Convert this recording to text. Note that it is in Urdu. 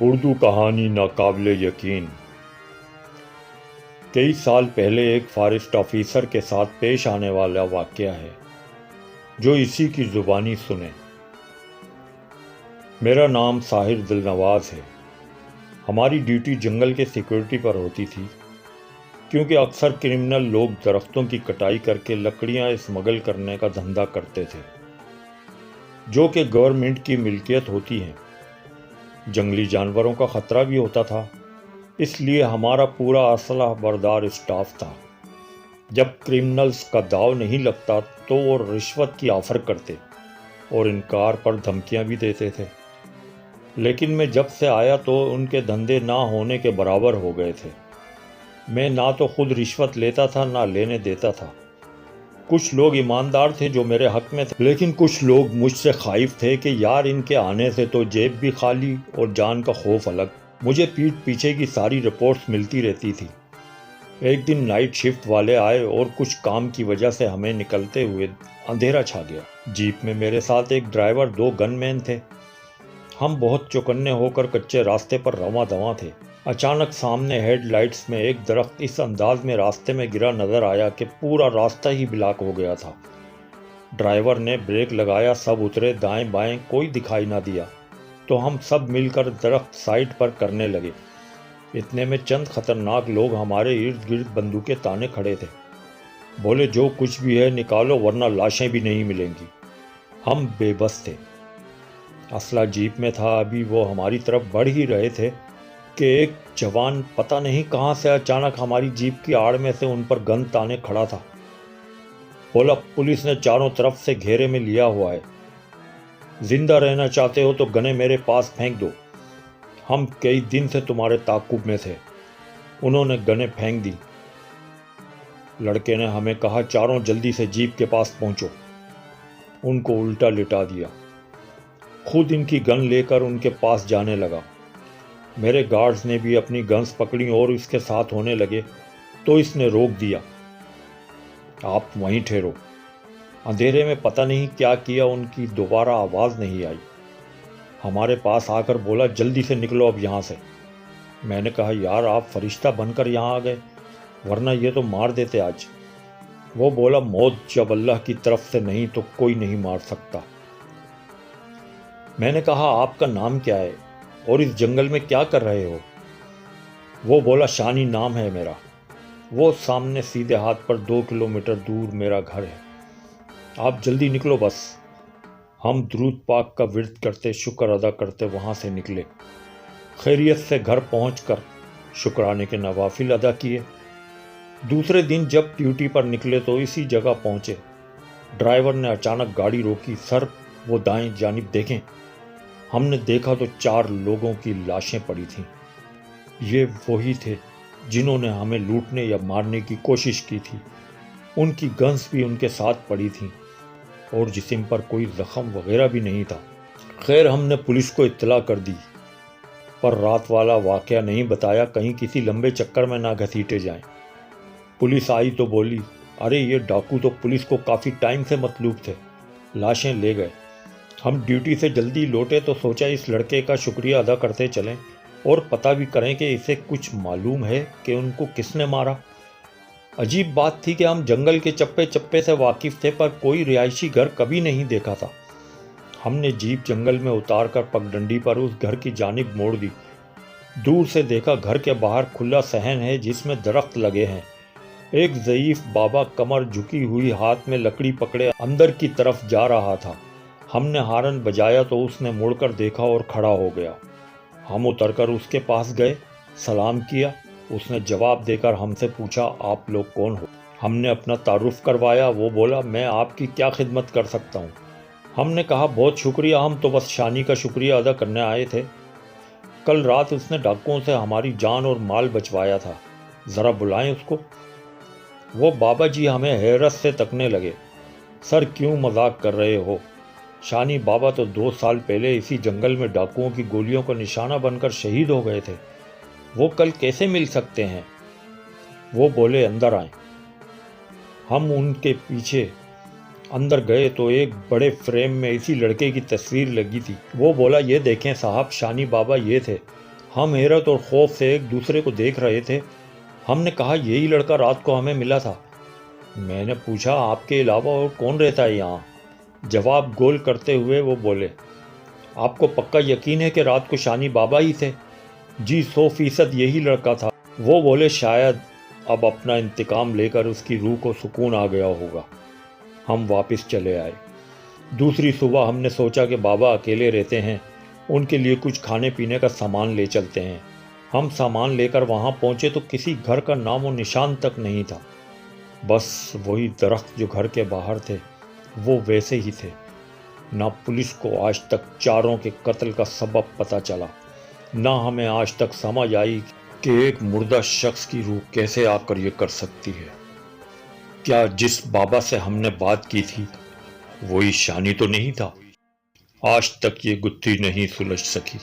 اردو کہانی ناقابل یقین۔ کئی سال پہلے ایک فارسٹ آفیسر کے ساتھ پیش آنے والا واقعہ ہے جو اسی کی زبانی سنیں۔ میرا نام ساحر دلنواز ہے۔ ہماری ڈیوٹی جنگل کے سیکورٹی پر ہوتی تھی، کیونکہ اکثر کرمنل لوگ درختوں کی کٹائی کر کے لکڑیاں اسمگل کرنے کا دھندا کرتے تھے، جو کہ گورنمنٹ کی ملکیت ہوتی ہیں۔ جنگلی جانوروں کا خطرہ بھی ہوتا تھا، اس لیے ہمارا پورا اسلحہ بردار اسٹاف تھا۔ جب کرمنلز کا داؤ نہیں لگتا تو وہ رشوت کی آفر کرتے اور انکار پر دھمکیاں بھی دیتے تھے، لیکن میں جب سے آیا تو ان کے دھندے نہ ہونے کے برابر ہو گئے تھے۔ میں نہ تو خود رشوت لیتا تھا نہ لینے دیتا تھا۔ کچھ لوگ ایماندار تھے جو میرے حق میں تھے، لیکن کچھ لوگ مجھ سے خائف تھے کہ یار ان کے آنے سے تو جیب بھی خالی اور جان کا خوف الگ۔ مجھے پیٹھ پیچھے کی ساری رپورٹس ملتی رہتی تھی۔ ایک دن نائٹ شفٹ والے آئے اور کچھ کام کی وجہ سے ہمیں نکلتے ہوئے اندھیرا چھا گیا۔ جیپ میں میرے ساتھ ایک ڈرائیور، 2 گن مین تھے۔ ہم بہت چوکنے ہو کر کچے راستے پر رواں دواں تھے۔ اچانک سامنے ہیڈ لائٹس میں ایک درخت اس انداز میں راستے میں گرا نظر آیا کہ پورا راستہ ہی بلاک ہو گیا تھا۔ ڈرائیور نے بریک لگایا، سب اترے، دائیں بائیں کوئی دکھائی نہ دیا تو ہم سب مل کر درخت سائڈ پر کرنے لگے۔ اتنے میں چند خطرناک لوگ ہمارے ارد گرد بندوقیں تانے کھڑے تھے۔ بولے جو کچھ بھی ہے نکالو ورنہ لاشیں بھی نہیں ملیں گی۔ ہم بے بس تھے۔ اسلحہ جیپ میں تھا، ابھی وہ ہماری طرف بڑھ ہی رہے تھے کہ ایک جوان پتہ نہیں کہاں سے اچانک ہماری جیپ کی آڑ میں سے ان پر گن تانے کھڑا تھا۔ بولا پولیس نے چاروں طرف سے گھیرے میں لیا ہوا ہے، زندہ رہنا چاہتے ہو تو گنیں میرے پاس پھینک دو، ہم کئی دن سے تمہارے تعاقب میں تھے۔ انہوں نے گنیں پھینک دی۔ لڑکے نے ہمیں کہا چاروں جلدی سے جیپ کے پاس پہنچو۔ ان کو الٹا لٹا دیا، خود ان کی گن لے کر ان کے پاس جانے لگا۔ میرے گارڈز نے بھی اپنی گنز پکڑی اور اس کے ساتھ ہونے لگے تو اس نے روک دیا، آپ وہیں ٹھہرو۔ اندھیرے میں پتہ نہیں کیا کیا، ان کی دوبارہ آواز نہیں آئی۔ ہمارے پاس آ کر بولا جلدی سے نکلو اب یہاں سے۔ میں نے کہا یار آپ فرشتہ بن کر یہاں آ گئے، ورنہ یہ تو مار دیتے آج۔ وہ بولا موت جب اللہ کی طرف سے نہیں تو کوئی نہیں مار سکتا۔ میں نے کہا آپ کا نام کیا ہے اور اس جنگل میں کیا کر رہے ہو؟ وہ بولا شانی نام ہے میرا، وہ سامنے سیدھے ہاتھ پر 2 کلومیٹر دور میرا گھر ہے، آپ جلدی نکلو بس۔ ہم درود پاک کا ورد کرتے شکر ادا کرتے وہاں سے نکلے۔ خیریت سے گھر پہنچ کر شکرانے کے نوافل ادا کیے۔ دوسرے دن جب ڈیوٹی پر نکلے تو اسی جگہ پہنچے۔ ڈرائیور نے اچانک گاڑی روکی، سر وہ دائیں جانب دیکھیں۔ ہم نے دیکھا تو 4 لوگوں کی لاشیں پڑی تھیں۔ یہ وہی تھے جنہوں نے ہمیں لوٹنے یا مارنے کی کوشش کی تھی۔ ان کی گنز بھی ان کے ساتھ پڑی تھیں اور جسم پر کوئی زخم وغیرہ بھی نہیں تھا۔ خیر ہم نے پولیس کو اطلاع کر دی، پر رات والا واقعہ نہیں بتایا، کہیں کسی لمبے چکر میں نہ گھسیٹے جائیں۔ پولیس آئی تو بولی ارے یہ ڈاکو تو پولیس کو کافی ٹائم سے مطلوب تھے، لاشیں لے گئے۔ ہم ڈیوٹی سے جلدی لوٹے تو سوچا اس لڑکے کا شکریہ ادا کرتے چلیں اور پتہ بھی کریں کہ اسے کچھ معلوم ہے کہ ان کو کس نے مارا۔ عجیب بات تھی کہ ہم جنگل کے چپے چپے سے واقف تھے پر کوئی رہائشی گھر کبھی نہیں دیکھا تھا۔ ہم نے جیپ جنگل میں اتار کر پگڈنڈی پر اس گھر کی جانب موڑ دی۔ دور سے دیکھا گھر کے باہر کھلا صحن ہے جس میں درخت لگے ہیں۔ ایک ضعیف بابا کمر جھکی ہوئی ہاتھ میں لکڑی پکڑے اندر کی طرف جا رہا تھا۔ ہم نے ہارن بجایا تو اس نے مڑ کر دیکھا اور کھڑا ہو گیا۔ ہم اتر کر اس کے پاس گئے، سلام کیا۔ اس نے جواب دے کر ہم سے پوچھا آپ لوگ کون ہو؟ ہم نے اپنا تعارف کروایا۔ وہ بولا میں آپ کی کیا خدمت کر سکتا ہوں؟ ہم نے کہا بہت شکریہ، ہم تو بس شانی کا شکریہ ادا کرنے آئے تھے۔ کل رات اس نے ڈاکوؤں سے ہماری جان اور مال بچوایا تھا، ذرا بلائیں اس کو۔ وہ بابا جی ہمیں حیرت سے تکنے لگے۔ سر کیوں مذاق کر رہے ہو؟ شانی بابا تو 2 سال پہلے اسی جنگل میں ڈاکوؤں کی گولیوں کا نشانہ بن کر شہید ہو گئے تھے، وہ کل کیسے مل سکتے ہیں؟ وہ بولے اندر آئیں۔ ہم ان کے پیچھے اندر گئے تو ایک بڑے فریم میں اسی لڑکے کی تصویر لگی تھی۔ وہ بولا یہ دیکھیں صاحب، شانی بابا یہ تھے ہم حیرت اور خوف سے ایک دوسرے کو دیکھ رہے تھے۔ ہم نے کہا یہی لڑکا رات کو ہمیں ملا تھا۔ میں نے پوچھا آپ کے علاوہ اور کون رہتا ہے یہاں؟ جواب گول کرتے ہوئے وہ بولے، آپ کو پکا یقین ہے کہ رات کو شانی بابا ہی تھے؟ جی 100% یہی لڑکا تھا۔ وہ بولے شاید اب اپنا انتقام لے کر اس کی روح کو سکون آ گیا ہوگا۔ ہم واپس چلے آئے۔ دوسری صبح ہم نے سوچا کہ بابا اکیلے رہتے ہیں، ان کے لیے کچھ کھانے پینے کا سامان لے چلتے ہیں۔ ہم سامان لے کر وہاں پہنچے تو کسی گھر کا نام و نشان تک نہیں تھا۔ بس وہی درخت جو گھر کے باہر تھے وہ ویسے ہی تھے۔ نہ پولیس کو آج تک چاروں کے قتل کا سبب پتہ چلا، نہ ہمیں آج تک سمجھ آئی کہ ایک مردہ شخص کی روح کیسے آ کر یہ کر سکتی ہے۔ کیا جس بابا سے ہم نے بات کی تھی وہی شانی تو نہیں تھا؟ آج تک یہ گتھی نہیں سلجھ سکی۔